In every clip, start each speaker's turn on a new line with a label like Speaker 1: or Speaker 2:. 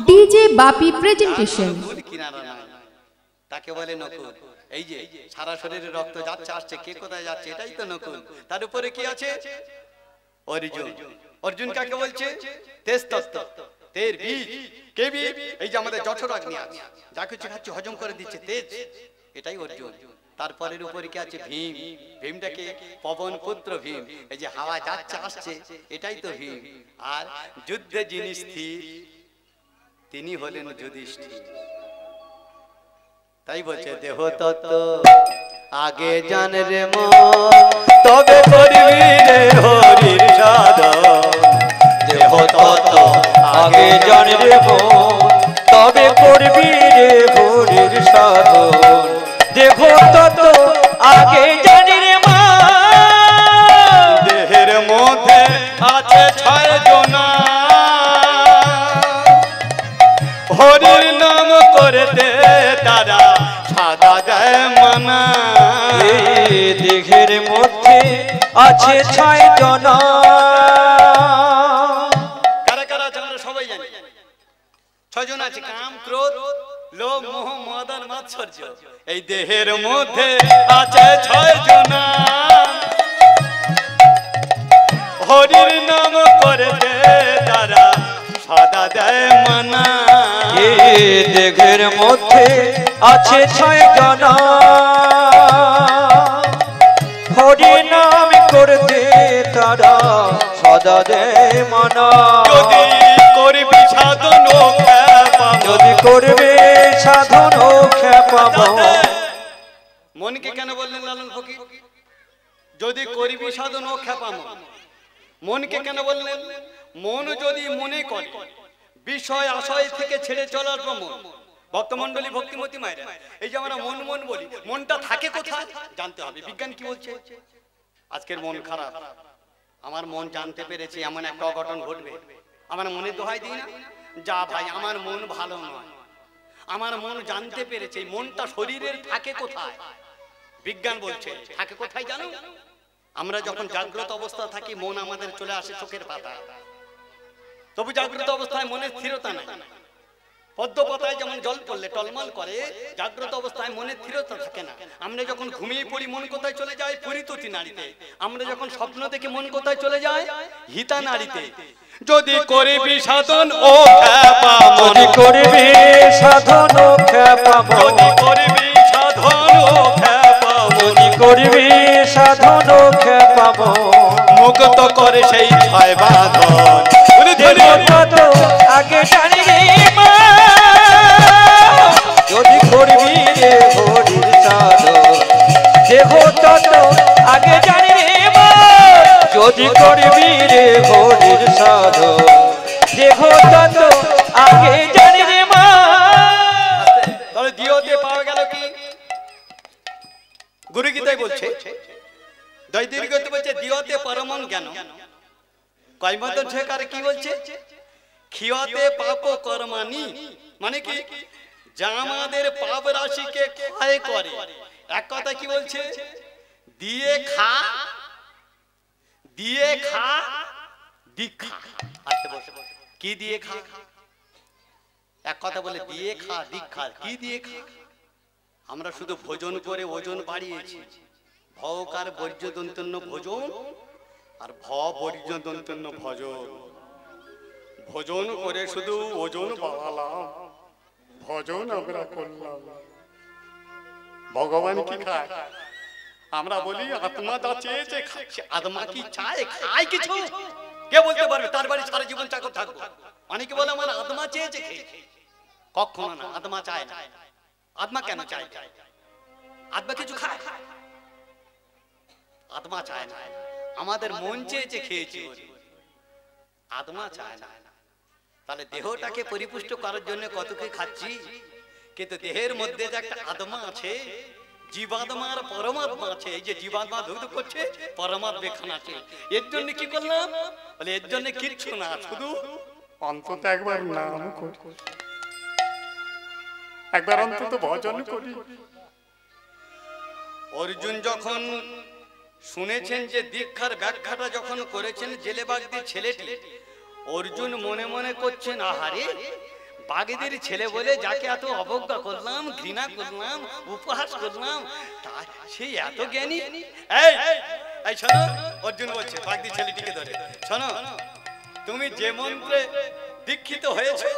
Speaker 1: DJ বাপি presentation.
Speaker 2: তাকে বলে নকুল। এই যে সারা শরীরে রক্ত যাচ্ছে আসছে, কে কোথায় যাচ্ছে, এটাই তো নকুল। তার উপরে কি আছে? অর্জুন। অর্জুন কাকে বলছে? তেজ তত্ত্ব, তের বীজ। কে বীজ? এই যে আমাদের জঠরাগ্নি আছে, যা কিছু খাচ্ছে হজম করে দিচ্ছে তেজ, এটাই অর্জুন। তারপরের উপরে কি আছে? ভীম। ভীমটাকে পবন পুত্র ভীম। এই যে হাওয়া যাচ্ছে আসছে, এটাই তো ভীম। আর যুদ্ধে যিনি স্থির, তিনি হলেন যুধিষ্ঠির। তাই বলছে দেহ তত্ত্ব আগে জান রে মন, তবে করবি রে হরির সাধন।
Speaker 3: দেহ তত্ত্ব আগে জান রে মন, তবে করবি রে হরির সাধন। দেহ তত্ত্ব আগে জান রে মন।
Speaker 2: দেহের মধ্যে আছে 6 জনা, হরির নাম করতে তারা সাদা দেয় মানা।
Speaker 3: দেহের মধ্যে আছে 6 জনা।
Speaker 2: কারা কারা আছে আমরা সবাই জানি। 6 জন আছে, কাম ক্রোধ লোভ মোহ মদ আর মাৎসর্য। এই দেহের মধ্যে আছে 6 জনা, হরির নাম করতে তারা সাদা দেয় মানা।
Speaker 3: দেহের মধ্যে আছে 6 জনা, হরি নাম করতে তারা সদা দেয় মানা।
Speaker 2: যদি করবি সাধন ও খ্যাপা,
Speaker 3: যদি করবে সাধন ও খ্যাপা।
Speaker 2: মনকে কেন বললেন লালন ফকির? যদি করবি সাধন ও খ্যাপা মন। মনকে কেন বললেন? মন যদি মনে করে বিষয় আশয় থেকে ছেড়ে চলার প্রমণ। ভক্তমণ্ডলী ভক্তিমতী মায়েরা, এই যে আমরা মন মন বলি, মনটা থাকে কোথায় জানতে হবে। বিজ্ঞান কি বলছে? আজকের মন খারাপ, আমার মন জানতে পেরেছে এমন একটা অঘটন ঘটবে, আমার মনে দোহাই দিই না, যা ভাই আমার মন ভালো নয়, আমার মন জানতে পেরেছে। মনটা শরীরের থাকে কোথায়? বিজ্ঞান বলছে থাকে কোথায় জানো? আমরা যখন জাগ্রত অবস্থা থাকি, মন আমাদের চলে আসে চোখের পাতায়। তবু জাগ্রত অবস্থায় মনের স্থিরতা নাই। পদ্ম পাতায় যেমন জল পড়লে টলমল করে, জাগ্রত অবস্থায় মনের স্থিরতা থাকে না। আমরা যখন ঘুমিয়ে পড়ি মন কোথায় চলে যায়? পরিততি নারীতে। আমরা যখন স্বপ্ন দেখি মন কোথায় চলে যায়? হিতা নারীতে। যদি করবি সাধন ও খ্যাপা মন,
Speaker 3: যদি করবে সাধন ও খ্যাপা মন,
Speaker 2: যদি করবি সাধন ও খ্যাপা মন,
Speaker 3: যদি করবে সাধন ও খ্যাপা মন।
Speaker 2: মুক্ত করে সেই 6 বাঁধন।
Speaker 3: দেহ তত্ত্ব আগে জানি রে মা, যদি করবি রে হরির সাধন। দেহ তত্ত্ব আগে জানি রে মা, যদি করবি রে হরির সাধন। দেহ তত্ত্ব আগে জানি রে মা।
Speaker 2: তাহলে দিয়তে পাওয়া গেল কি? গুরু গীতায় বলছে, দৈদীর্ঘতে বলছে দিয়তে পরমং জ্ঞান। কয়মত ছেকার কি বলছে? খিয়তে পাপ কর্মানি, মানে কি? যা আমাদের পাপ রাশিকে ক্ষয় করে। এক কথা কি বলছে? দিয়ে খা, দিয়ে খা দীক্ষা। আচ্ছা বসে বসে, কি দিয়ে খা? এক কথা বলে দিয়ে খা দীক্ষা। কি দিয়ে খা? আমরা শুধু ভোজন করে ওজন বাড়িয়েছি। ভকার বর্জ্যদন্তন্য ভোজন আর ভ বর্জ্যদন্তন্য ভজন। ভোজন করে শুধু ওজন বাড়ালাম, ভজন আমরা করলাম। ভগবান কি খায়? আমরা বলি আত্মা যা চেয়েছে খাচ্ছে। আত্মা কি চায়? খায় কিছু? কে বলতে পারবে? তার বাড়ি সারা জীবন চাকর থাকবো। অনেকে বলে আমার আত্মা চেয়েছে খেয়েছে। কখনো না, আত্মা চায় না। আত্মা কেন চায়? আত্মা কিছু খায়? আত্মা চায় না। আমাদের মন চেয়েছে খেয়েছি, আত্মা চায় না। তাহলে দেহটাকে পরিপুষ্ট করার জন্য কত কি খাচ্ছি, কিন্তু দেহের মধ্যে যে একটা আত্মা আছে, জীবাত্মা আর পরমাত্মা আছে। এই যে জীবাত্মা ধুধ করছে, পরমাত্মা খানাচ্ছে। এর জন্য কি করলাম? বলে এর জন্য কিচ্ছু না, শুধু অন্তত একবার নাম করি, একবার অন্তত ভজন করি। অর্জুন যখন শুনেছেন যে দীক্ষার ব্যাখ্যাটা যখন করেছেন জেলেবাগদি ছেলেটি, অর্জুন মনে মনে করছেন আহারে বাগেদের ছেলে বলে যাকে এত অবজ্ঞা করলাম, ঘৃণা করলাম, উপহাস করলাম, সেই এত জ্ঞানী। এই এই শোনো, অর্জুন বলছে বাগদি ছেলেটিকে ধরে, শোনো, তুমি যে মন্ত্রে দীক্ষিত হয়েছে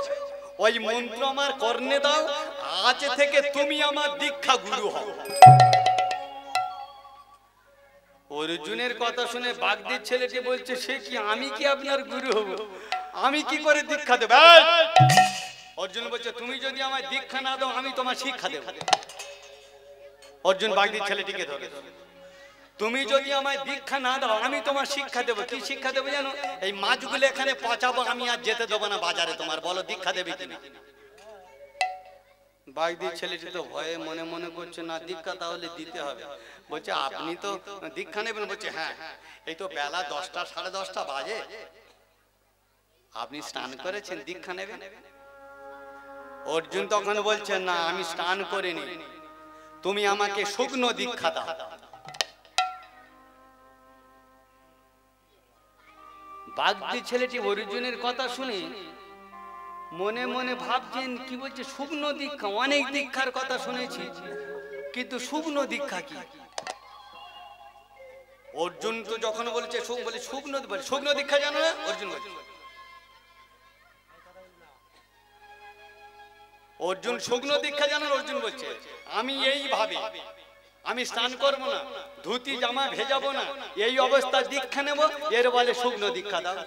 Speaker 2: ওই মন্ত্র আমার কর্ণে দাও, আজ থেকে তুমি আমার দীক্ষা গুরু হও। অর্জুনের কথা শুনে বাগদির ছেলেটি বলছে, সে কি, আমি কি আপনার গুরু হব? আমি কি করে দীক্ষা দেব? অর্জুন বলছে, তুমি যদি আমায় দীক্ষা না দাও আমি তোমার শিক্ষা দেব। অর্জুন বাগদির ছেলেটিকে ধরে, তুমি যদি আমায় দীক্ষা না দাও আমি তোমার শিক্ষা দেবো। কি শিক্ষা দেবো জানো? এই মাছগুলো এখানে পচাবো, আমি আর যেতে দেবো না বাজারে, তোমার বলো দীক্ষা দেবে কিনা? বাগদির ছেলেটি তো ভয়ে মনে মনে করছে, না দীক্ষা তাহলে দিতে হবে। বলছে, আপনি তো দীক্ষা নেবেন? বলছে, হ্যাঁ, এই তো বেলা 10টা 10:30 বাজে, আপনি স্নান করেছেন, দীক্ষা নেবেন? অর্জুন তখন বলছে, না আমি স্নান করিনি, তুমি আমাকে শুকনো দীক্ষা দাও। বাগদি ছেলেটি অর্জুনের কথা শুনে মনে মনে ভাবছেন, কি বলছে শুকনো দীক্ষা? অনেক দীক্ষার কথা শুনেছি, কিন্তু শুকনো দীক্ষা কি? অর্জুন তো যখন বলছে শুকনো দীক্ষা জানো না? অর্জুন শুকনো দীক্ষা জানো? অর্জুন বলছে, আমি এইভাবে, আমি স্নান করবো না, ধুতি জামা ভেজাবো না, এই অবস্থা দীক্ষা নেব, এর বলে শুকনো দীক্ষা দাও।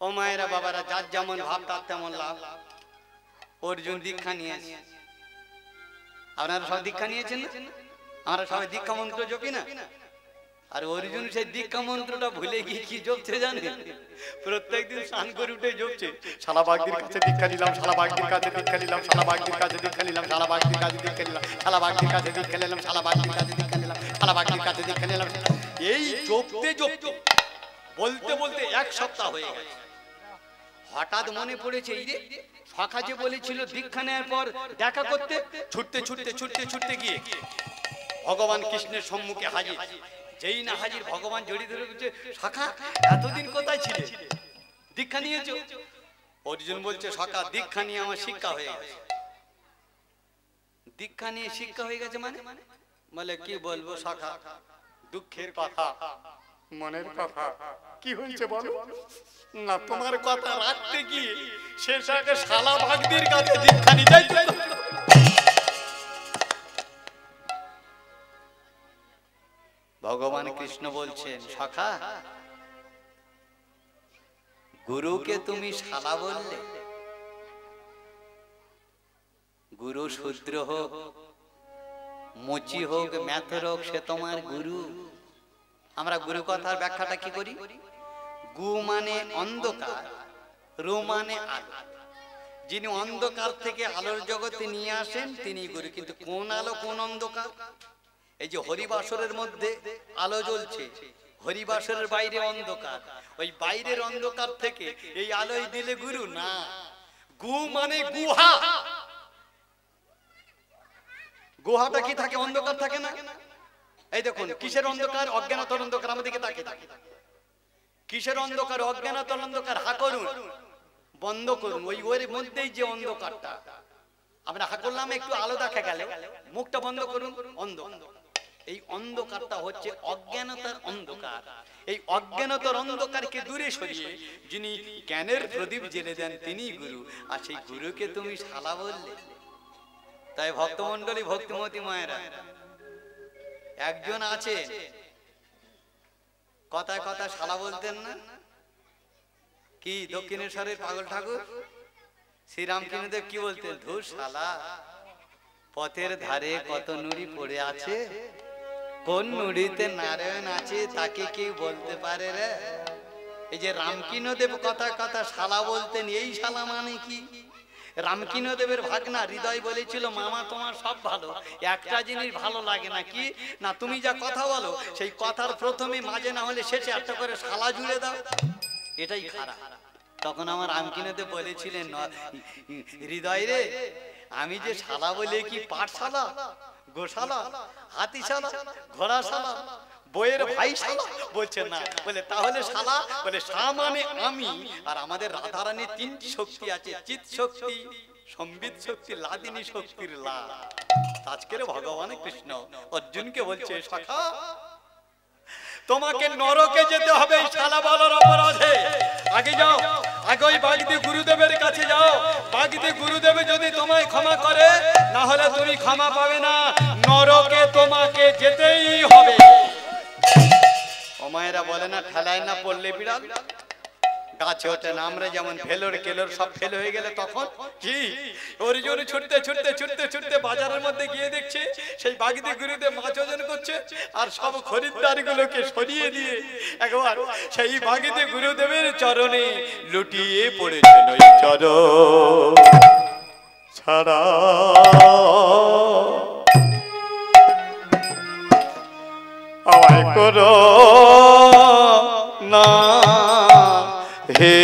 Speaker 2: ও মায়েরা বাবারা, যার যেমন ভাব তার তেমন লাভ। অর্জুন দীক্ষা নিয়েছে। আপনারা সব দীক্ষা নিয়েছেন না? আমরা সবাই দীক্ষা মন্ত্র জপি না? আর অর্জুন সেই দীক্ষা মন্ত্রটা ভুলে গিয়ে কি জপছে জানেন? প্রত্যেকদিন স্নান করে উঠে জপছে, শালা বাগদির কাছে দীক্ষা নিলাম, শালা বাগদির কাছে দীক্ষা নিলাম, শালা বাগদির কাছে দীক্ষা নিলাম, শালা বাগদির কাছে দীক্ষা নিলাম, শালা বাগদির কাছে দীক্ষা নিলাম, শালা বাগদির কাছে দীক্ষা নিলাম, শালা বাগদির কাছে দীক্ষা নিলাম। এই জপতে জপতে বলতে বলতে 1 সপ্তাহ হয়ে গেছে। হঠাৎ মনে পড়েছে, এই রে সখা যে বলেছিল দীক্ষা নেওয়ার পর দেখা করতে, ছুটতে ছুটতে ছুটতে ছুটতে গিয়ে ভগবান কৃষ্ণের সম্মুখে হাজির। যেই না হাজির, ভগবান জড়িয়ে ধরে বলছে, সখা এতদিন কোথায় ছিলে? দীক্ষা নিয়েছো? অর্জুন বলছে, সখা দীক্ষা নিয়ে আমার শিক্ষা হয়ে গেছে। দীক্ষা নিয়ে শিক্ষা হয়ে গেছে মানে? বলে, কি বলবো সখা, দুঃখের কথা, মনের কথা। কি হয়েছে বলো না? তোমার কথা রাখতে গিয়ে শেষ আগে শালা বাগদির কাছে দীক্ষা নিতে। ভগবান কৃষ্ণ বলছেন, সখা গুরুকে তুমি শালা বললে, গুরু শূদ্র হোক, মুচি হোক, ম্যাথর হোক, সে তোমার গুরু। আমরা গুরু কথার ব্যাখ্যাটা কি করি? গু মানে অন্ধকার, রু মানে আলো। যিনি অন্ধকার থেকে আলোর জগতে নিয়ে আসেন তিনি গুরু। কিন্তু কোন আলো, কোন অন্ধকার? এই যে হরিবাসরের মধ্যে আলো জ্বলছে, হরিবাসরের বাইরে অন্ধকার, ওই বাইরের অন্ধকার থেকে এই আলোয় দিলে গুরু না। গু মানে গুহা। গুহাটা কি থাকে? অন্ধকার থাকে না? এই দেখুন, কিসের অন্ধকার? অজ্ঞানতার অন্ধকার। আমাদেরকে তাকে থাকে কিসের অন্ধকার? অজ্ঞানতার অন্ধকার। হা করুন, বন্ধ করুন, ওই মধ্যেই যে অন্ধকারটা। আমরা হা করলাম, একটু আলো দেখা গেল, মুখটা বন্ধ করুন, অন্ধকার। এই অন্ধকারটা হচ্ছে অজ্ঞানতার অন্ধকার। এই অজ্ঞানতার অন্ধকারকে দূরে সরিয়ে যিনি জ্ঞানের প্রদীপ জ্বেলে দেন তিনি গুরু। আর সেই গুরুকে তুমি শালা বললে। তাই ভক্তমন্ডলী, ভক্তিমতী মায়েরা, একজন আছে কথায় কথায় শালা বলতেন না? কি দক্ষিণেশ্বরের পাগল ঠাকুর শ্রীরামকৃষ্ণদেব কি বলতেন? ধুর শালা, পথের ধারে কত নুড়ি পড়ে আছে, কোন নুড়িতে নারায়ণ আছে তাকে কি বলতে পারে রে? এই যে রামকৃষ্ণদেব কথায় কথা শালা বলতেন, এই শালা মানে কি? রামকৃষ্ণদেবের ভাগনা হৃদয় বলেছিল, মামা তোমার সব ভালো, একটা জিনিস ভালো লাগে না। কি না? তুমি যা কথা বলো সেই কথার প্রথমে, মাঝে না হলে শেষে একটা করে শালা জুড়ে দাও, এটাই খারাপ। তখন আমার রামকৃষ্ণদেব বলেছিলেন, হৃদয় রে, আমি যে শালা বলে কি পাঠশালা, গোশালা, হাতিশালা, ঘোড়াশালা, বইয়ের ভাই শালা বলছে না, বলে তাহলে শালা, বলে শা মানে আমি, আর আমাদের রাধারানীর তিনটি শক্তি আছে, চিৎ শক্তি, সম্বিত শক্তি, লাদিনী শক্তির লা। আজকের ভগবান কৃষ্ণ অর্জুনকে বলছে সখা তোমাকে নরকে যেতে হবে শালা বলার অপরাধে। আগে যাও, আগে ওই বাগদি গুরুদেবের কাছে যাও, বাগদি গুরুদেব যদি তোমায় ক্ষমা করে, না হলে তুমি ক্ষমা পাবে না, নরকে তোমাকে যেতেই হবে। ও মায়েরা বলে না ঠেলায় না পড়লে বিড়াল গাছে ওঠে না। আমরা যেমন ফেলোর কেলোর সব ফেল হয়ে গেলে তখন কি অর্জুন ছুটতে ছুটতে ছুটতে ছুটতে বাজারের মধ্যে গিয়ে দেখছে সেই বাগদি গুরুদেব মাছ ওজন করছে, আর সব খরিদ্দার গুলোকে সরিয়ে দিয়ে একবার সেই বাগদি গুরুদেবের চরণে লুটিয়ে পড়েছেন। ওই চরণ ছাড়া আমায় করো না হে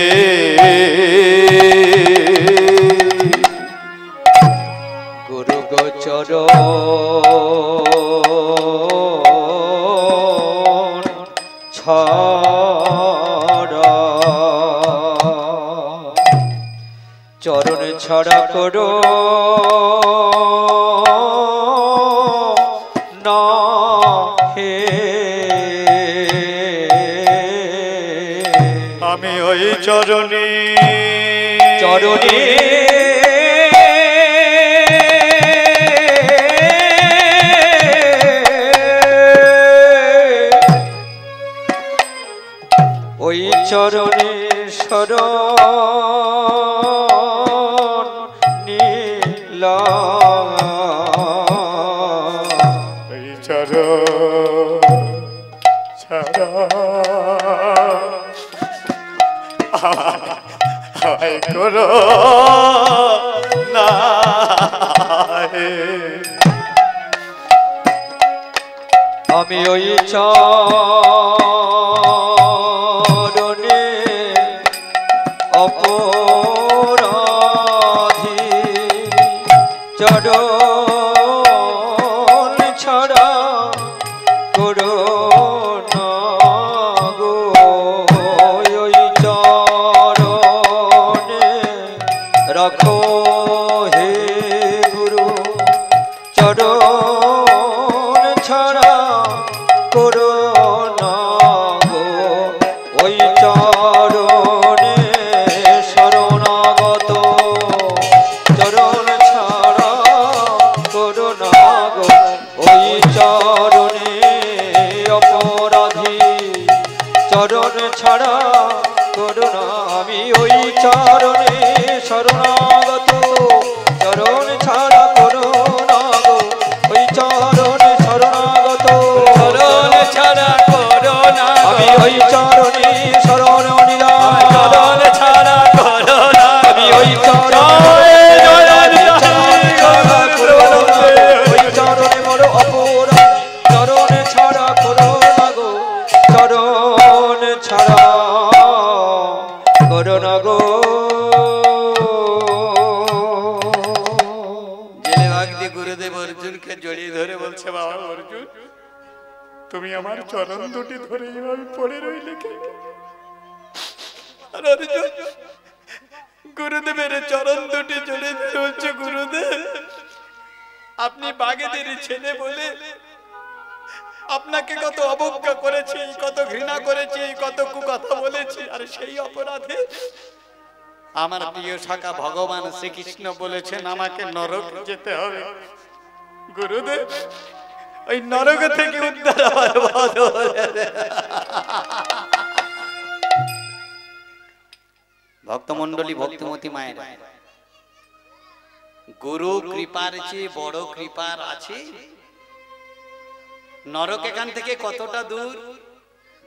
Speaker 3: গুরু গোচর ছড়া চরণ ছড়া করো না হে
Speaker 2: আমি ওই চরণে
Speaker 3: চরণে ওই চরণে শরণ নিলাম
Speaker 2: ওই চরণ ছাড়া আমায় করো না হে।
Speaker 3: আমি ওই চরণে অপরাধী চরণ ছাড়া করো না গো। ওই চরণে রাখো হে গুরু চরণ ছাড়া করো না গো। ওই চরণে শরণাগত চরণ ছাড়া করো না গো। ওই চরণে অপরাধী চরণ ছাড়া করো না। আমি ওই চরণে শরণাগত চরণ ছাড়া করো না গো। ওই চরণে শরণাগত
Speaker 2: চরণ ছাড়া করো না,
Speaker 3: আমি ওই চরণে শরণ নিলাম
Speaker 2: চরণ ছাড়া করো না,
Speaker 3: আমি ওই চরণে ওই চরণে বড় অপরাধ চরণ ছাড়া করো না গো। চরণ ছাড়া করো না গো।
Speaker 2: জেলে বাগদি গুরুদেব অর্জুনকে জড়িয়ে ধরে বলছে বাবা অর্জুন তুমি আমার চরণ দুটি ধরে এভাবে পড়ে রইলে কে? আর অর্জুন গুরুদেবের চরণ দুটি জড়িয়ে ধরে বলছে গুরুদেব আপনি বাগেদের ছেলে বলে আপনাকে কত অবজ্ঞা করেছি, কত ঘৃণা করেছি, কত কুকথা বলেছি, আর সেই অপরাধে আমার প্রিয় সখা ভগবান শ্রীকৃষ্ণ বলেছেন আমাকে নরক যেতে হবে। গুরুদেব ওই নরক থেকে উদ্ধার হওয়ার বদলে ভক্তমণ্ডলী ভক্তিমতী মায়ের গুরু কৃপার চেয়ে বড় কৃপার আছে? নরক এখান থেকে কতটা দূর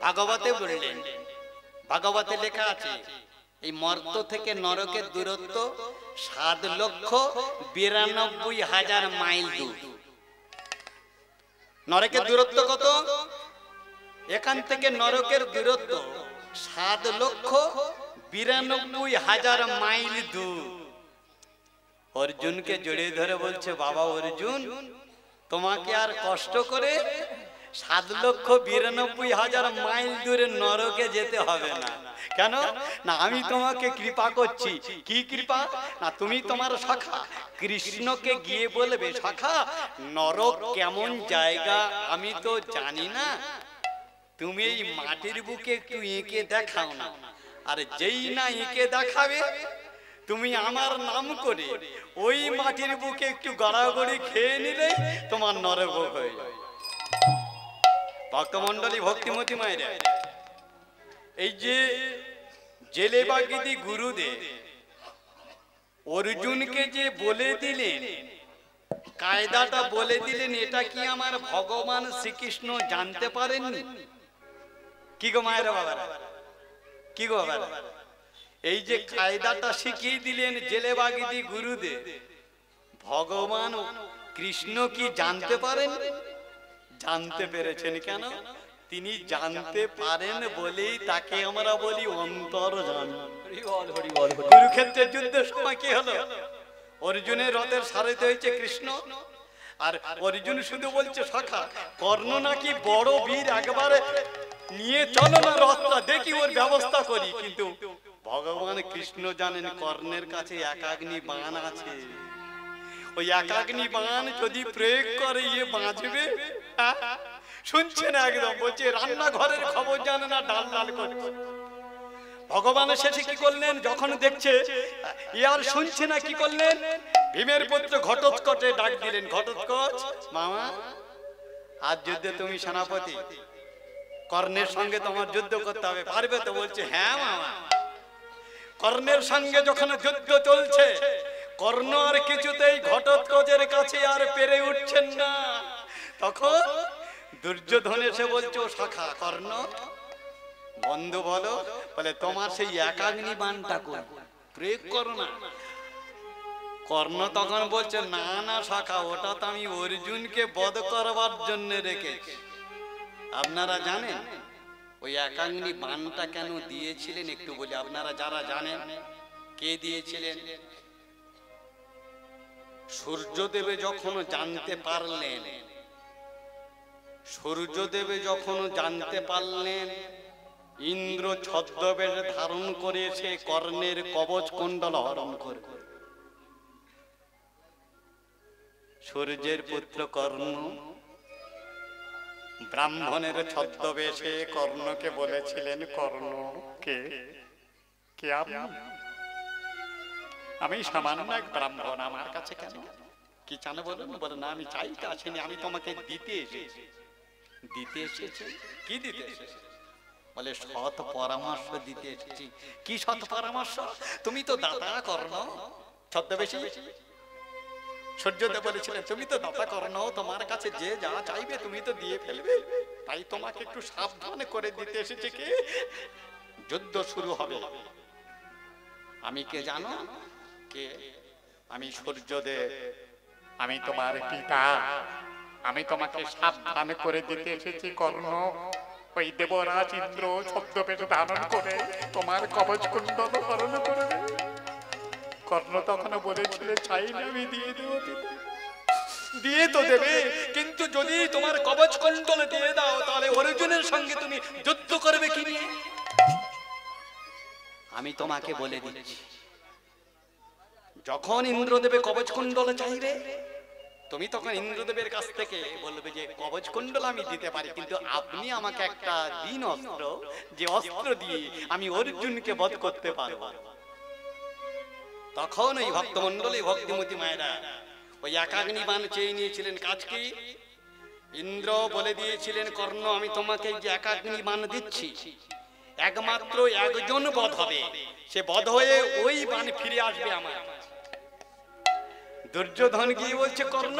Speaker 2: ভাগবতে বললেন, ভাগবতে লেখা আছে এই মর্ত থেকে নরকের দূরত্ব 7,92,000 মাইল দূর। নরকের দূরত্ব কত? এখান থেকে নরকের দূরত্ব 7,92,000 মাইল দূর। অর্জুনকে জড়িয়ে ধরে বলছে বাবা অর্জুন তোমাকে আর কষ্ট করে 7,92,000 মাইল দূরে নরকে যেতে হবে না। কেন না, আমি তোমাকে কৃপা করছি। কি কৃপা না, তুমি তোমার সখা কৃষ্ণকে গিয়ে বলবে, সখা নরক কেমন জায়গা আমি তো জানি না, তুমি এই মাটির বুকে একটু এঁকে দেখাও না। আর যেই না এঁকে দেখাবে, তুমি আমার নাম করে ওই মাটির বুকে একটু গড়াগড়ি খেয়ে নিলে তোমার নরক হয়ে যাবে। ভক্তমন্ডলী, ভক্তিমতী মায়েরা, এই যে জেলে বাগিদি গুরুদেব অর্জুনকে যে বলে দিলেন, কায়দাটা বলে দিলেন, এটা কি আমার ভগবান শ্রীকৃষ্ণ জানতে পারেননি? কি গো মায়েরা, বাবারা, কি গো বাবারা, এই যে কায়দাটা শিখিয়ে দিলেন জেলে বাগিদি গুরুদেব, ভগবান কৃষ্ণ কি জানতে পারেন? জানতে পেরেছেন। কেন? তিনি জানতে পারেন বলেই তাকে আমরা বলি অন্তর্যামী। কুরুক্ষেত্রের যুদ্ধের সময় কি হলো? অর্জুনের রথের সারথি হয়েছে কৃষ্ণ, আর অর্জুন শুধু বলছে, সখা কর্ণ নাকি বড় বীর, একবারে নিয়ে চলো না রথটা, দেখি ওর ব্যবস্থা করি। কিন্তু ভগবান কৃষ্ণ জানেন কর্ণের কাছে একাগ্নি বাণ আছে, ওই একাগ্নি বাণ যদি প্রয়োগ করে ইয়ে বাঁচবে। শুনছে না, একদম বলছে রান্নাঘরের খবর জানে না, ডাল ডাল করছে। ভগবান শেষে কি করলেন, যখন দেখছে ইয়ার শুনছে না, কি করলেন, ভীমের পুত্র ঘটোৎকচে ডাক দিলেন, ঘটোৎকচ মামা, আজ যুদ্ধে তুমি সেনাপতি, কর্ণের সঙ্গে তোমার যুদ্ধ করতে হবে, পারবে তো? বলছে হ্যাঁ মামা। কর্ণের সঙ্গে যখন যুদ্ধ চলছে, কর্ণ আর কিছুতেই ঘটোৎকচের কাছে আর পেরে উঠছেন না। তখন দুর্যোধন এসে বলছে, ও সখা কর্ণ, বন্ধু বলো, বলে তোমার সেই একাগ্নি বাণটা প্রয়োগ করো না। কর্ণ তখন বলছে, না না সখা, ওটা তো আমি অর্জুনকে বধ করবার জন্য রেখেছি। আপনারা জানেন ওই একাগ্নি বাণটা কেন দিয়েছিলেন? একটু বলি, আপনারা যারা জানেন, কে দিয়েছিলেন? সূর্যদেবে যখন জানতে পারলেন, সূর্যদেবে যখন জানতে পারলেন ইন্দ্র ছদ্মবেশ ধারণ করে সে কর্ণের কবচ কুণ্ডল হরণ করবে, সূর্যের পুত্র কর্ণ ব্রাহ্মণের ছদ্মবেশে কর্ণকে বলেছিলেন, কর্ণ কে কে আপনি? আমি সামান্য এক ব্রাহ্মণ, আমার কাছে কেন কি চান বলুন? বলে না, আমি চাইতে আসিনি, আমি তোমাকে দিতে এসেছি। দিতে এসেছি? কি দিতে এসেছি? বলে সৎ পরামর্শ দিতে এসেছি। কি সৎ পরামর্শ? তুমি তো দাতা কর্ণ, ছদ্মবেশী। সূর্যদেব বলেছিলেন, তুমি তো দাতা কর্ণ, তোমার কাছে যে যা চাইবে তুমি তো দিয়ে ফেলবে, তাই তোমাকে একটু সাবধান করে দিতে এসেছি। কি যুদ্ধ শুরু হবে। আমি কে জানো? কে? আমি সূর্যদেব, আমি তোমার পিতা। আমি তোমাকে সাবধান করে দিতে এসেছি কর্ণ, ওই দেবরাজ ইন্দ্র ছদ্মবেশ ধারণ করে তোমার কবচ কুণ্ডল হরণ করবে। কর্ণ তখন বলেছিল, চাইলে আমি দিয়ে দেবো। দিয়ে তো দেবে, কিন্তু যদি তোমার কবচ কুণ্ডল দিয়ে দাও, তাহলে অর্জুনের সঙ্গে তুমি যুদ্ধ করবে কি নিয়ে? আমি তোমাকে বলে দিচ্ছি, যখন ইন্দ্রদেবে কবচ কুণ্ডল চাইবে, তুমি তখন ইন্দ্রদেবের কাছ থেকে বলবে যে কবচ কুণ্ডল আমি দিতে পারি, কিন্তু আপনি আমাকে একটা দিন অস্ত্র, যে অস্ত্র দিয়ে আমি অর্জুনকে বধ করতে পারবো। তখন এই ভক্তমন্ডলী, ভক্তিমতী মায়েরা ওই একাগ্নি বাণ চেয়ে নিয়েছিলেন। কাজ কি? ইন্দ্র বলে দিয়েছিলেন, কর্ণ আমি তোমাকে যে একাগ্নি বাণ দিচ্ছি, একমাত্র একজন বধ হবে, সে বধ হয়ে ওই বাণ ফিরে আসবে আমার। দুর্যোধন গিয়ে বলছে, কর্ণ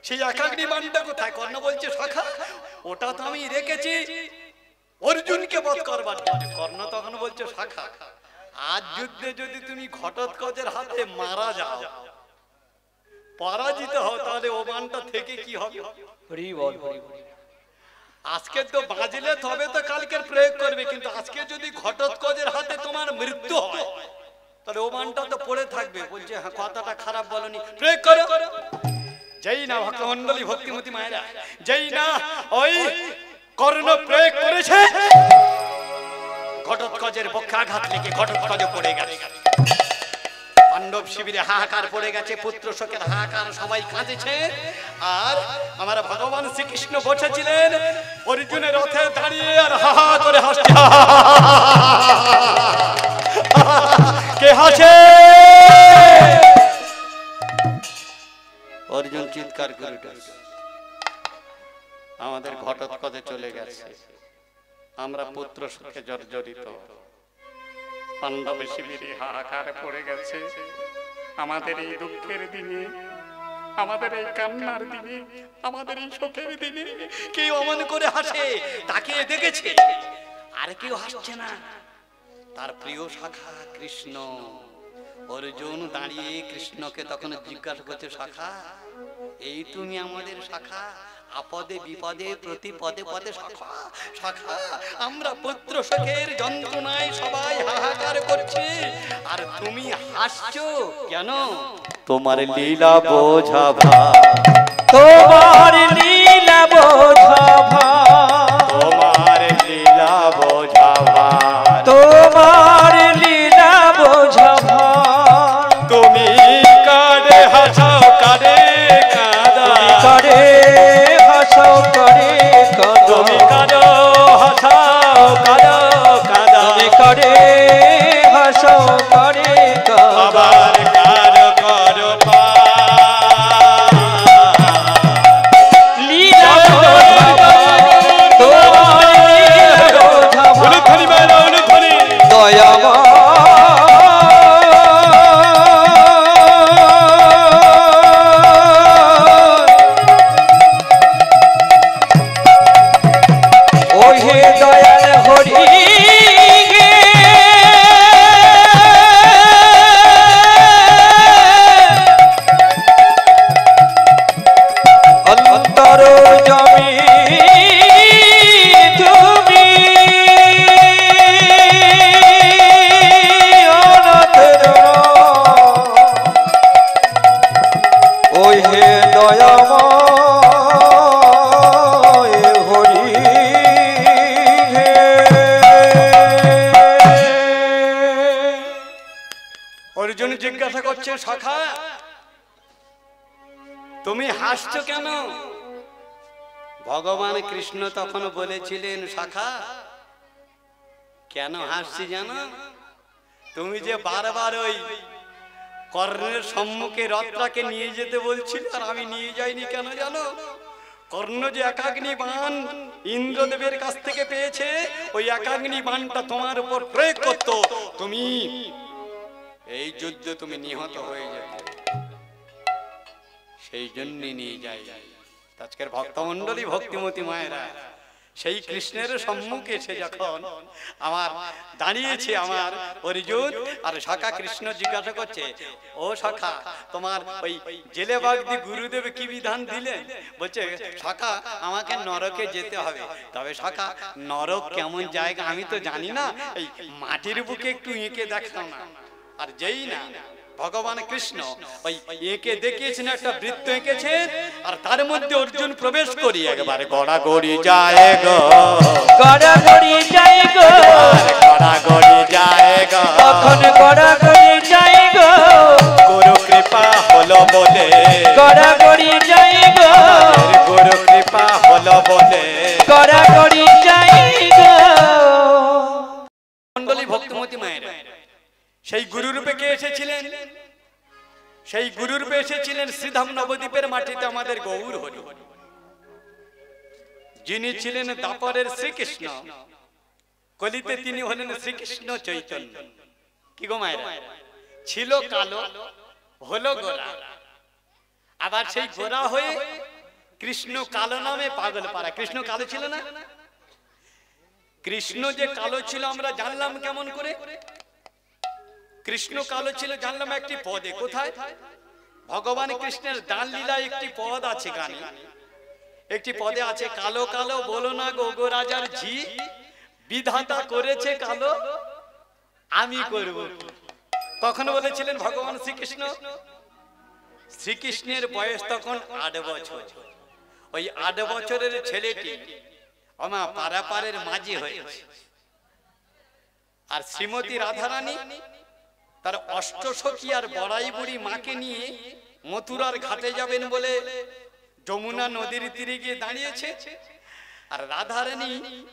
Speaker 2: সেই একাগ্নি বাণটা কোথায়? কর্ণ বলছে, সখা ওটা তো আমি রেখেছি অর্জুনকে বধ করবার জন্য। কর্ণ তখন বলছে, সখা আজ যুদ্ধে যদি তুমি ঘটোৎকচের হাতে মারা যাও, পরাজিত হও, তাহলে ও বাণটা থেকে কি হবে? আজকে তো বাজলে তবে তো কালকের প্রয়োগ করবে, কিন্তু আজকে যদি ঘটোৎকচের হাতে তোমার মৃত্যু হয়, তাহলে ও বাণটা তো পড়ে থাকবে। বলছে, হ্যাঁ কথাটা খারাপ বলনি, প্রয়োগ করো। যেই না ভক্তমণ্ডলী ভক্তিমতী মায়েরা, যেই না ওই কর্ণ প্রয়োগ করেছে, ঘটোৎকচের বক্ষে আঘাত লেগে ঘটোৎকচ পড়ে গেছে। পাণ্ডব শিবিরে হাহাকার পড়ে গেছে, পুত্র শোকের হাহাকার, সবাই কাঁদেছে। আর আমার ভগবান শ্রীকৃষ্ণ বসেছিলেন অর্জুনের রথে দাঁড়িয়ে আর হাহা করে হাসছে। কে হাসে? অর্জুন চিৎকার করে উঠেছে, আমাদের ঘটোৎকচে চলে গেছে, আমরা পুত্র শোকে জর্জরিত। পাণ্ডব শিবিরে হাহাকার পড়ে গেছে। আমাদের এই দুঃখের দিনে, আমাদের এই কান্নার দিনে, আমাদের এই শোকের দিনে কেউ অমন করে হাসে, তাকে দেখেছে। আর কেউ হাসছে না। তার প্রিয় শাখা কৃষ্ণ। অর্জুন দাঁড়িয়ে কৃষ্ণকে তখন জিজ্ঞাসা করছে, শাখা, এই তুমি আমাদের শাখা, আপদে বিপদে প্রতি পদে পদে শাখা, শাখা, আমরা পুত্র শোকের যন্ত্রণায় সবাই হাহাকার করছি, আর তুমি হাসছো কেন? তোমার লীলা বোঝা ভাই,
Speaker 3: তোমার লীলা বোঝা ভাই,
Speaker 2: তোমার লীলা বোঝা ভাই,
Speaker 3: তোমার লীলা বোঝা ভাই,
Speaker 2: তুমি কারে হাসাও কারে কাঁদা,
Speaker 3: করে হাসাও করে
Speaker 2: তুমি
Speaker 3: কাঁদো,
Speaker 2: কারো হাসাও কারো কাঁদা,
Speaker 3: তুমি করে হাসাও করে কাঁদো,
Speaker 2: আবার কারো করো
Speaker 3: লীলা বোঝা ভাই, তোমার লীলা বোঝা ভাই, দয়াময় ওহে দয়াল হরি গে, অন্তর জমি তুমি অনাথের ওহে দয়াময় হরি হে।
Speaker 2: অর্জুন জিজ্ঞাসা করছে, শাখা তুমি হাসছো কেন? ভগবান কৃষ্ণ তখন বলেছিলেন, শাখা কেন হাসছি জানো? তুমি যে বারবার ওই কর্ণের সম্মুখে রথটাকে নিয়ে যেতে বলছিল, আর আমি নিয়ে যাইনি কেন জানো? কর্ণ যে একাগ্নি বাণ ইন্দ্রদেবের কাছ থেকে পেয়েছে, ওই একাগ্নি বাণটা তোমার উপর প্রয়োগ করতো, তুমি এই যুদ্ধে তুমি নিহত হয়ে যেতে, সেই জন্য নিয়ে যাই। আজকের ভক্তমণ্ডলী ভক্তিমতী মায়েরা, সেই কৃষ্ণের সম্মুখে সে যখন আমার দাঁড়িয়েছে আমার অর্জুন, আর শাখা কৃষ্ণ জিজ্ঞাসা করছে, ও শাখা তোমার ওই জেলে বাগদি গুরুদেব কি বিধান দিলেন? বলছে, শাখা আমাকে নরকে যেতে হবে। তবে শাখা নরক কেমন জায়গা আমি তো জানি না, এই মাটির বুকে একটু এঁকে দেখাও না। আর যেই না ভগবান কৃষ্ণ ওই এঁকে দেখিয়েছেন, একটা বৃত্ত এঁকেছেন, আর তার মধ্যে অর্জুন প্রবেশ করি একবারে গড়াগড়ি যায় গো,
Speaker 3: গড়াগড়ি যাই গো,
Speaker 2: গড়াগড়ি যায় গো,
Speaker 3: তখন গড়াগড়ি যাই গো,
Speaker 2: গুরু কৃপা হলো বলে,
Speaker 3: গড়াগড়ি যাই গো,
Speaker 2: গুরু কৃপা হলো বলে,
Speaker 3: গড়াগড়ি যাই গো।
Speaker 2: মণ্ডলী ভক্তিমতী মায়েরা, সেই গুরুরূপে কে এসেছিলেন? সেই গুরুরূপে এসেছিলেন শ্রীধাম নবদ্বীপের মাটিতে আমাদের গৌর হরি, যিনি ছিলেন দাপরের শ্রীকৃষ্ণ, কলিতে তিনি হলেন শ্রীকৃষ্ণ চৈতন্য। কি গো মায়েরা, ছিল কালো, হলো গোরা, আবার সেই গোরা হয়ে কৃষ্ণ কালো নামে পাগল পারা। কৃষ্ণ কালো ছিল না? কৃষ্ণ যে কালো ছিল আমরা জানলাম কেমন করে? কৃষ্ণ কালো ছিল জানলাম একটি পদে। কোথায়? ভগবান কৃষ্ণের দান লীলা একটি পদ আছে গানে, একটি পদে আছে, কালো কালো বলো না গো গো রাজার ঝি, বিধাতা করেছে কালো আমি করব। কখন বলেছিলেন ভগবান শ্রীকৃষ্ণ? শ্রীকৃষ্ণের বয়স তখন 8 বছর। ওই 8 বছরের ছেলেটি আমার পারাপারের মাঝি হয়েছে। আর শ্রীমতী রাধারানী তার অষ্টসখী আর বড়াই বুড়ি মাকে নিয়ে মথুরার ঘাটে যাবেন বলে যমুনা নদীর তীরে গিয়ে দাঁড়িয়েছে। আর রাধারানী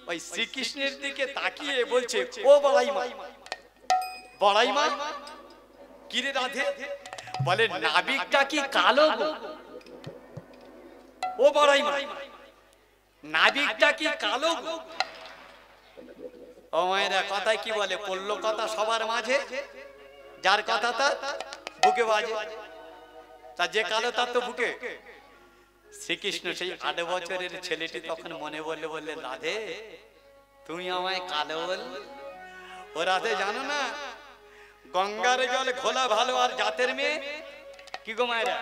Speaker 2: ওই শ্রীকৃষ্ণের দিকে তাকিয়ে বলছে, ও বড়াই মা, বড়াই মা। কি রে রাধে? বলে নাবিকটা কি কালো গো? ও বড়াই মা, নাবিকটা কি কালো গো? ও মায়েরা কথায় কি বলে, পড়লো কথা সবার মাঝে, যার কথা তার বুকে বাজে। তা যে কালো তার তো বুকে। শ্রীকৃষ্ণ সেই 8 বছরের ছেলেটি তখন মনে বললে, বললে রাধে তুমি আমায় কালো বল? ও রাধে জানো না, গঙ্গার জল ঘোলা ভালো আর জাতের মেয়ে কি গো মায়েরা?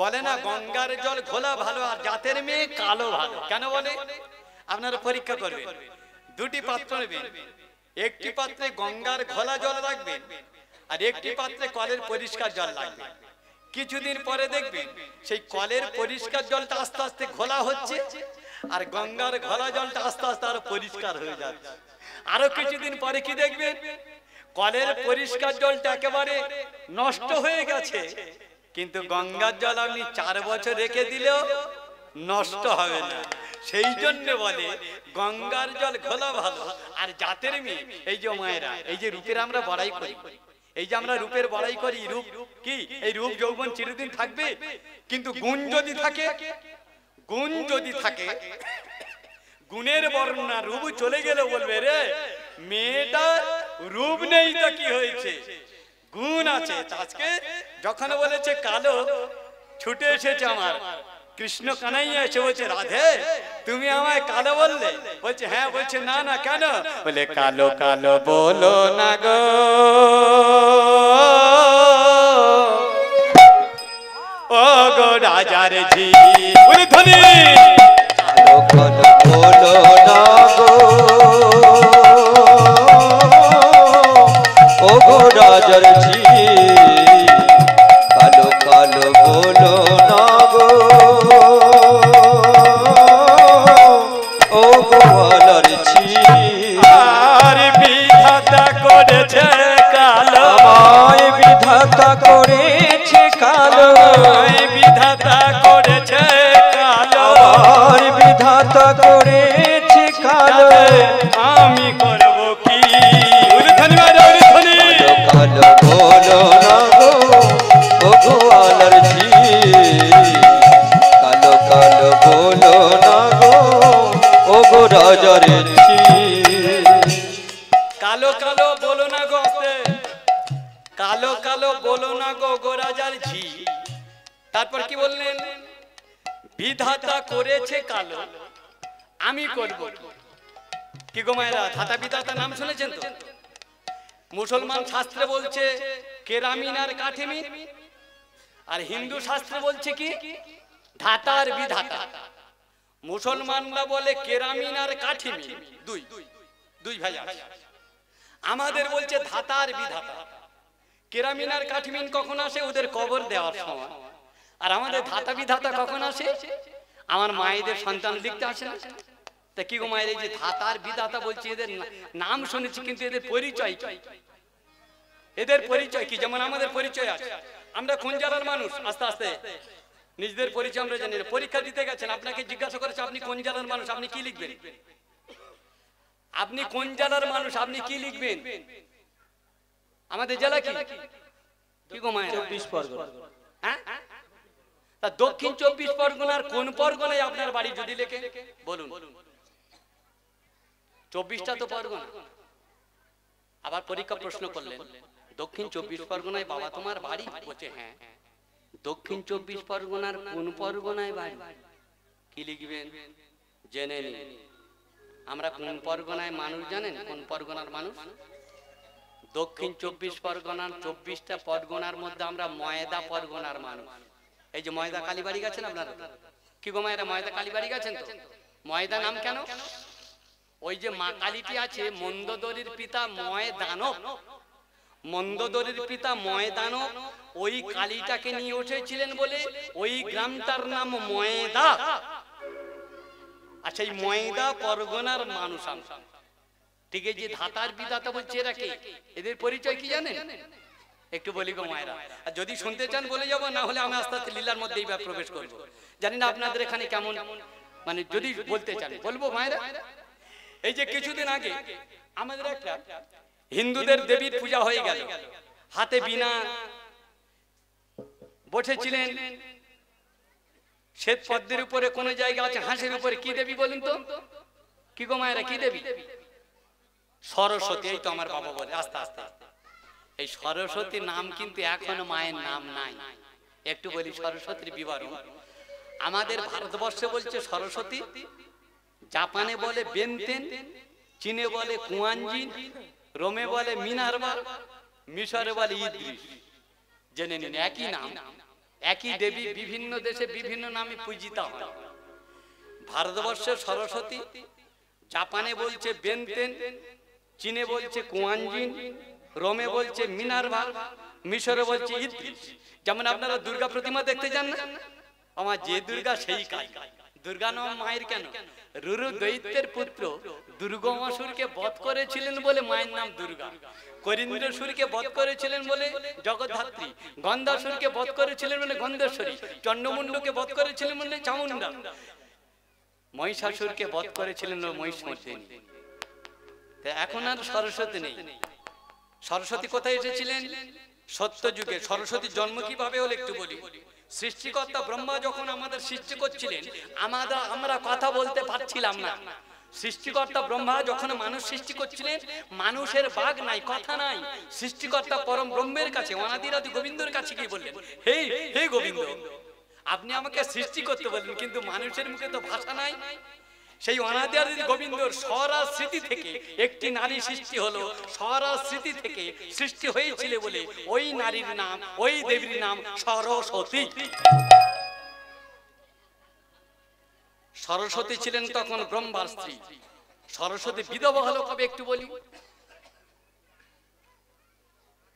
Speaker 2: বলে না গঙ্গার জল ঘোলা ভালো আর জাতের মেয়ে কালো ভালো। কেন বলে? আপনারা পরীক্ষা করবেন। 2টি পাত্র নেবেন, একটি পাত্রে গঙ্গার ঘোলা জল রাখবেন আর একটি পাত্রে কলের পরিষ্কার জল রাখবেন। কিছুদিন পরে দেখবেন সেই কলের পরিষ্কার জলটা আস্তে আস্তে ঘোলা হচ্ছে আর গঙ্গার ঘোলা জলটা আস্তে আস্তে আরো পরিষ্কার হয়ে যাচ্ছে। আরো কিছুদিন পরে কি দেখবেন, কলের পরিষ্কার জলটা একেবারে নষ্ট হয়ে গেছে, কিন্তু গঙ্গার জল আপনি 4 বছর রেখে দিলেও নষ্ট হবে না। সেই জন্য বলে গঙ্গার জল ঘোলা ভালো আর জাতের মেয়ে। এই যে মায়েরা, এই যে রূপের আমরা বড়াই করি, এই যে আমরা রূপের বড়াই করি, রূপ কি এই রূপ যৌবন চিরদিন থাকবে, কিন্তু গুণ যদি থাকে, গুণ যদি থাকে, গুণের বর্ণনা রূপ চলে গেলে বলবে রে মেয়েটা রূপ নেই তো কি হয়েছে, গুণ আছে। আজকে যখন বলেছে কালো, ছুটে এসেছে আমার কৃষ্ণ কানাইয়া এসে বলছে, রাধে তুমি আমায় কালো বললে? বলছে হ্যাঁ। বলছে না না কেন? বলে কালো কালো বলো না গো, ও গো রাজার ঝি। বলে ধনী
Speaker 3: কালো কালো বলো না গো, ও গো রাজার ঝি। কালো কালো বলো না গো, ও গো আলার ঝি।
Speaker 2: আর বিধাতা করেছে কালো,
Speaker 3: আমায় বিধাতা করেছে কালো,
Speaker 2: বিধাতা করেছে কালো,
Speaker 3: আর বিধাতা করেছে কালো।
Speaker 2: আমি করব কি?
Speaker 3: কালো বলো না গো, ও গো আলার ঝি। কালো কালো বলো না গো, ও গো রাজার ঝি।
Speaker 2: কালো কালো বলো না গো, কালো কালো বলো না গো, গো রাজার ঝি। তারপর কি বললেন? বিধাতা করেছে কালো, আমি করব কি গো মায়েরা? ধাতা বিধাতা নাম শুনেছেন তো? মুসলমান শাস্ত্রে বলছে কেরামিন আর কাঠিমিন, আর হিন্দু শাস্ত্রে বলছে কি ধাতার বিধাতা। মুসলমানরা বলে কেরামিন আর কাঠিমিন, দুই ভাই আছে। আমাদের বলছে ধাতার বিধাতা। কেরামিন আর কাঠিমিন কখন আসে? ওদের কবর দেওয়ার সময়। আর আমাদের ধাতা বিধাতা কখন আসে? আমার মায়েদের সন্তান লিখতে আসে না। তা কি গো মায়ের, এই যে ধাতার বিধাতা বলছি, এদের নাম শুনেছি কিন্তু এদের পরিচয় কি? এদের পরিচয় কি? যেমন আমাদের পরিচয় আছে, আমরা কোন জেলার মানুষ, আস্তে আস্তে নিজেদের পরিচয় আমরা জানি। পরীক্ষা দিতে গেছেন, আপনাকে জিজ্ঞাসা করেছে আপনি কোন জেলার মানুষ, আপনি কি লিখবেন? আপনি কোন জেলার মানুষ, আপনি কি লিখবেন? আমাদের জেলা কি? কি গো মায়ের?
Speaker 3: 24 পরগনা।
Speaker 2: হ্যাঁ, তা দক্ষিণ 24 পরগনার কোন পরগনায় আপনার বাড়ি যদি লেখে বলুন? 24টা তো পরগনা। আবার পরীক্ষা প্রশ্ন করলেন, দক্ষিণ 24 পরগনায় বাবা তোমার বাড়ি? বলছে হ্যাঁ। দক্ষিণ 24 পরগনার কোন পরগনায় বাড়ি? কি লিখবেন? জেনে নিন। আমরা কোন পরগনায় মানুষ জানেন? কোন পরগনার মানুষ? দক্ষিণ 24 পরগনার 24টা পরগনার মধ্যে আমরা ময়দা পরগনার মানুষ। এই যে ময়দা কালীবাড়ি গেছেন আপনারা? কি গো মায়েরা, ময়দা কালীবাড়ি গেছেন তো? ময়দা নাম কেন? ওই যে মা কালীটি আছে, মন্দোদরীর পিতা ময়দানব, মন্দোদরের পিতা ময়দানব ওই কালীটাকে নিয়ে উঠেছিলেন বলে ওই গ্রামটার নাম ময়দা। আচ্ছা, এই ময়দা পরগনার মানুষ। ঠিক আছে, ধাতার বিধাতা বলছে এরা কে, এদের পরিচয় কি জানেন? একটু বলি গো মায়েরা, আর যদি শুনতে চান বলে যাবো, না হলে আমি আস্তে আস্তে লীলার মধ্যে এইবার প্রবেশ করবো। জানি না আপনাদের এখানে কেমন, মানে যদি বলতে চান বলবো মায়েরা। এই যে কিছুদিন আগে আমাদের একটা হিন্দুদের দেবীর পূজা হয়ে গেল, হাতে বিনা বসেছিলেন শ্বেত পদ্মের উপরে কোন জায়গা আছে হাঁসের উপরে, কি দেবী বলুন তো? কি গো মায়েরা, কি দেবী? সরস্বতী। এই তো আমার বাবা বলে আস্তে আস্তে, এই সরস্বতীর নাম কিন্তু এখনো মায়ের নাম নাই। একটু বলি সরস্বতীর বিবরণ। আমাদের ভারতবর্ষে বলছে সরস্বতী, জাপানে বলে বেনতেন, চীনে বলে কুয়ানজিন, রোমে বলে মিনার্ভা, মিশরে বলে ইদ্রিস। জেনে নিন, একই নাম, একই দেবী, বিভিন্ন দেশে বিভিন্ন নামে পূজিতা হয়। ভারতবর্ষে সরস্বতী, জাপানে বলছে বেনতেন, চীনে বলছে কুয়ানজিন, রোমে বলছে মিনার্ভা, মিশরে বলছে ইদ্রিস। যেমন আপনারা দুর্গা প্রতিমা দেখতে যান না, আমার যে দুর্গা সেই কাজ। দুর্গা নাম মায়ের কেন? রুরু দৈত্যের পুত্র দুর্গমাসুরকে বধ করেছিলেন বলে মায়ের নাম দুর্গা। করিন্দ্রসুরকে বধ করেছিলেন বলে জগদ্ধাত্রী, গন্ধাসুরকে বধ করেছিলেন বলে গন্ধেশ্বরী, চন্ডমুন্ডকে বধ করেছিলেন বলে চামুন্ডা, মহিষাসুরকে বধ করেছিলেন মহিষমর্দিনী। এখন আর সরস্বতী নেই। সরস্বতী কোথায় এসেছিলেন? সত্য যুগে। সরস্বতীর জন্ম কিভাবে হলো একটু বলি। সৃষ্টিকর্তা ব্রহ্মা যখন আমাদের সৃষ্টি করছিলেন, আমরা কথা বলতে পারছিলাম না। সৃষ্টিকর্তা ব্রহ্মা যখন মানুষ সৃষ্টি করছিলেন, মানুষের বাগ নাই, কথা নাই। সৃষ্টিকর্তা পরম ব্রহ্মের কাছে, অনাদিরাদি গোবিন্দর কাছে কি বললেন? হে হে গোবিন্দ, আপনি আমাকে সৃষ্টি করতে বললেন, কিন্তু মানুষের মুখে তো ভাষা নাই। সেই অনাদিরাদি গোবিন্দর স্বরাজ স্মৃতি থেকে একটি নারী সৃষ্টি হলো। স্বরাজ স্মৃতি থেকে সৃষ্টি হয়েছিল বলে ওই নারীর নাম, ওই দেবীর নাম সরস্বতী। সরস্বতী ছিলেন তখন ব্রহ্মার স্ত্রী। সরস্বতী বিধবা হলো কবে একটু বলি।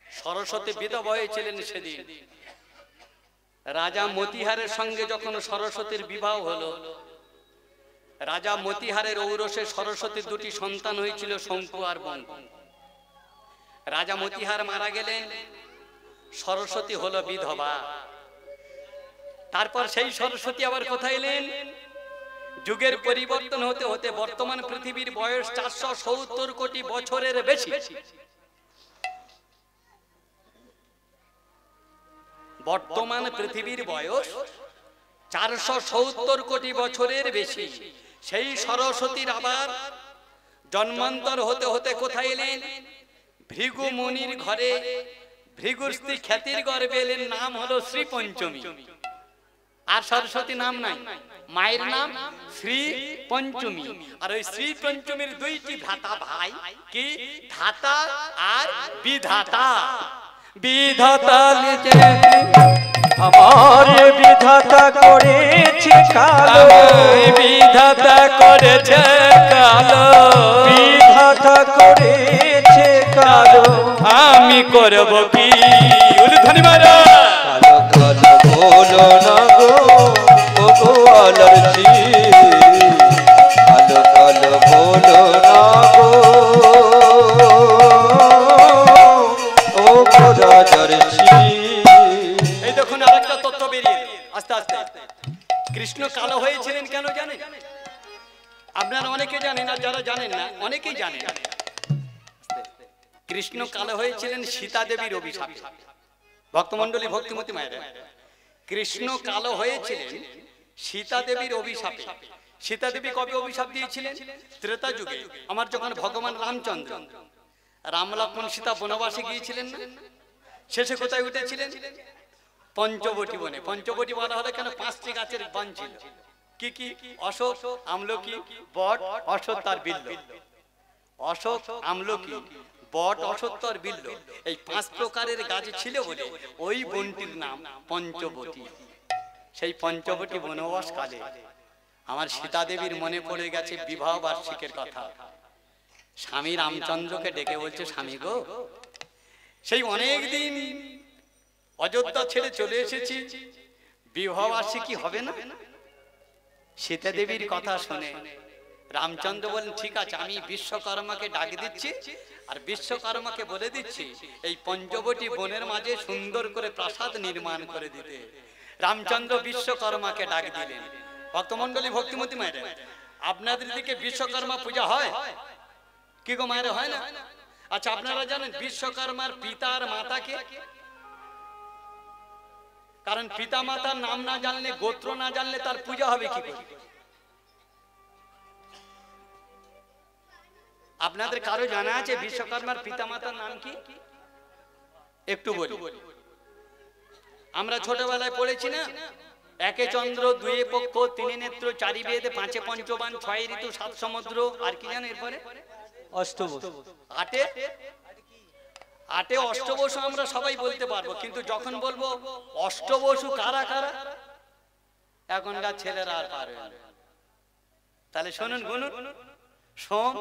Speaker 2: সরস্বতী বিধবা হয়েছিলেন সেদিন রাজা মতিহারের সঙ্গে যখন সরস্বতীর বিবাহ হলো। রাজা মতিহারের ঔরসে সরস্বতীর দুটি সন্তান হয়েছিল, শঙ্কু আর বঙ্কু। রাজা মতিহার মারা গেলেন, সরস্বতী হলো বিধবা। তারপর সেই সরস্বতী আবার কোথায় এলেন? যুগের পরিবর্তন হতে হতে বর্তমান পৃথিবীর বয়স 470 কোটি বছরের বেশি। বর্তমান পৃথিবীর বয়স 470 কোটি বছরের বেশি। সেই সরস্বতীর আবার জন্মান্তর হতে হতে কোথায় এলেন? ভৃগু মুনির ঘরে, ভৃগুর স্ত্রী খ্যাতির গর্ভে এলেন। নাম হলো শ্রী পঞ্চমী। আর সরস্বতী নাম নাই, মায়ের নাম শ্রী পঞ্চমী। আর ওই শ্রী পঞ্চমীর দুইটি ভ্রাতা ভাই, কি ধাতা আর বিধাতা।
Speaker 3: বিধাতা লিখে আমার বিধাতা করেছে কালো,
Speaker 2: বিধাতা করেছে কালো,
Speaker 3: বিধাতা করেছে কালো,
Speaker 2: আমি করব কি? উলুধ্বনি মারো।
Speaker 3: কালো কালো বলো না গো, ও গো আলারজি, কালো কালো বলো না গো, ও গো রাজারজি।
Speaker 2: এই দেখুন আরেকটা তথ্য বেরিয়ে আস্তে আস্তে। কৃষ্ণ কালো হয়েছিলেন কেন জানেন? আপনারা অনেকে জানেন, আর যারা জানেন না অনেকেই জানেন। কৃষ্ণ কালো হয়েছিলেন সীতা দেবীর অভিশাপে। ভক্তমণ্ডলী, ভক্তিমতী মায়েরা, কৃষ্ণ কালো হয়েছিলেন সীতা দেবীর অভিশাপে। সীতা দেবী কবে অভিশাপ দিয়েছিলেন? ত্রেতা যুগে। আমার যখন ভগবান রামচন্দ্র, রাম লক্ষ্মণ সীতা বনবাসে গিয়েছিলেন না, শেষে কোথায় উঠেছিলেন? পঞ্চবটি বনে। পঞ্চবটি বলা হলো কেন? 5টি গাছের বন ছিল। কি কি? অশোক, আমলকি, বট, অশ্বত্থ আর বিল্ল। অশোক, আমলকি, বট, অশ্বত্থ আর বিল্ল, এই 5 প্রকারের গাছ ছিল বলে ওই বনটির নাম পঞ্চবটি। সেই পঞ্চবটি বনবাস কালে আমার সীতা দেবীর মনে পড়ে গেছে বিবাহ বার্ষিকের কথা। স্বামী রামচন্দ্রকে ডেকে বলছে, স্বামী গো, সেই অনেক দিন অযোধ্যা ছেড়ে চলে এসেছি, বিবাহ আসছে কি হবে না? সীতা দেবীর কথা শুনে রামচন্দ্র বলেন, ঠিক আছে, আমি বিশ্বকর্মাকে ডাক দিচ্ছি, আর বিশ্বকর্মাকে বলে দিচ্ছি এই পঞ্চবটি বনের মাঝে সুন্দর করে প্রাসাদ নির্মাণ করে দিতে। রামচন্দ্র বিশ্বকর্মাকে ডাক দিলেন। ভক্তমন্ডলী, ভক্তিমতী মায়েরা, আপনাদের দিকে বিশ্বকর্মা পূজা হয় কি গো মায়েরা, হয় না? আচ্ছা, আপনারা জানেন বিশ্বকর্মার পিতা আর মাতাকে? কারণ পিতা মাতার নাম না জানলে, গোত্র না জানলে তার পূজা হবে কি করে? আপনাদের কারো জানা আছে বিশ্বকর্মার পিতা মাতার নাম কি? একটু বলি। আমরা ছোটবেলায় পড়েছি না, একে চন্দ্র, দুয়ে পক্ষ, তিনে নেত্র, চারি বেদ, পাঁচে পঞ্চবান, ছয় ঋতু, সাত সমুদ্র, আর কি জানো এরপরে? অষ্টবসু। আটে অষ্টবসু আমরা সবাই বলতে পারবো, কিন্তু যখন বলবো অষ্টবসু কারা কারা, এখনকার ছেলেরা আর পারবে না। তাহলে শুনুন, গুনুন: সোম,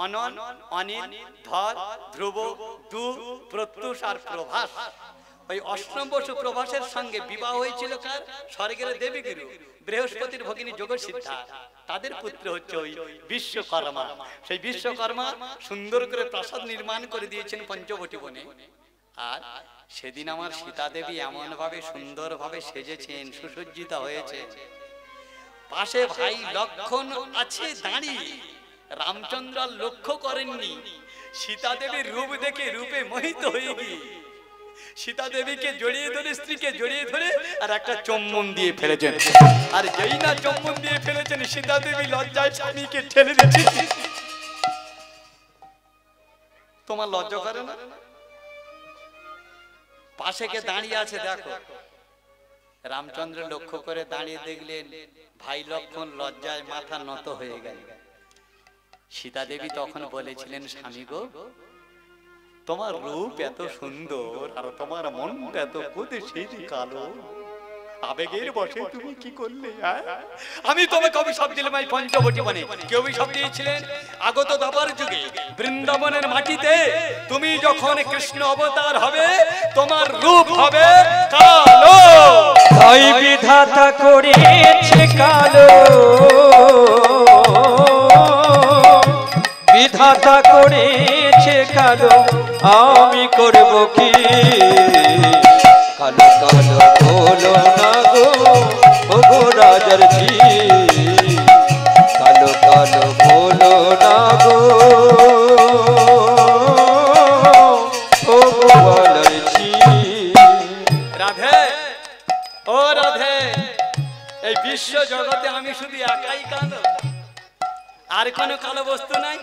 Speaker 2: অনন, অনিল, ধর, ধ্রুব, দু, প্রত্যুষ আর প্রভাস। ওই অষ্টম বসু প্রভাসের সঙ্গে বিবাহ হয়েছিল কার? স্বর্গের দেবীগুরু বৃহস্পতির ভগিনী যোগসিদ্ধা, তাদের পুত্র হচ্ছে ওই বিশ্বকর্মা। সেই বিশ্বকর্মা সুন্দর করে প্রাসাদ নির্মাণ করে দিয়েছেন পঞ্চবটি বনে। আর সেদিন আমার সীতা দেবী এমন ভাবে সুন্দর ভাবে সেজেছেন, সুসজ্জিত হয়েছে। পাশে ভাই লক্ষণ আছে দাঁড়িয়ে। রামচন্দ্র লক্ষ্য করেননি, সীতা দেবীর রূপ দেখে রূপে মোহিত হয়ে গিয়ে সীতা দেবীকে জড়িয়ে ধরে, স্ত্রীকে জড়িয়ে ধরে আর একটা চুম্বন দিয়ে ফেলেছেন। আর যেই না চুম্বন দিয়ে ফেলেছেন, সীতা দেবী লজ্জায় স্বামীকে ঠেলে দিয়েছে। তোমার লজ্জা করে না? পাশে কে দাঁড়িয়ে আছে দেখো। রামচন্দ্র লক্ষ্য করে দাঁড়িয়ে দেখলেন ভাই লক্ষণ লজ্জায় মাথা নত হয়ে গেল। সীতা দেবী তখন বলেছিলেন, স্বামী গো, তোমার রূপ এত সুন্দর আর তোমার মনটা এত কুৎসিত কালো, আবেগের বশে তুমি কি করলে? আমি তোমাকে অভিশাপ দিলাম এই পঞ্চবটি বনে। কি অভিশাপ দিয়েছিলেন? আগত দ্বাপর যুগে বৃন্দাবনের মাটিতে তুমি যখন কৃষ্ণ অবতার হবে, তোমার রূপ হবে কালো।
Speaker 3: তাই বিধাতা করেছে কালো, বিধাতা করেছে কালো, আমি করব কি? কালো কালো বলো না গো, ওগো রাজার ঝি, কালো কালো বলো না গো, ওগো বলার ঝি।
Speaker 2: রাধে, ও রাধে, এই বিশ্ব জগতে আমি শুধু একাই কালো, আর কোনো কালো বস্তু নাই।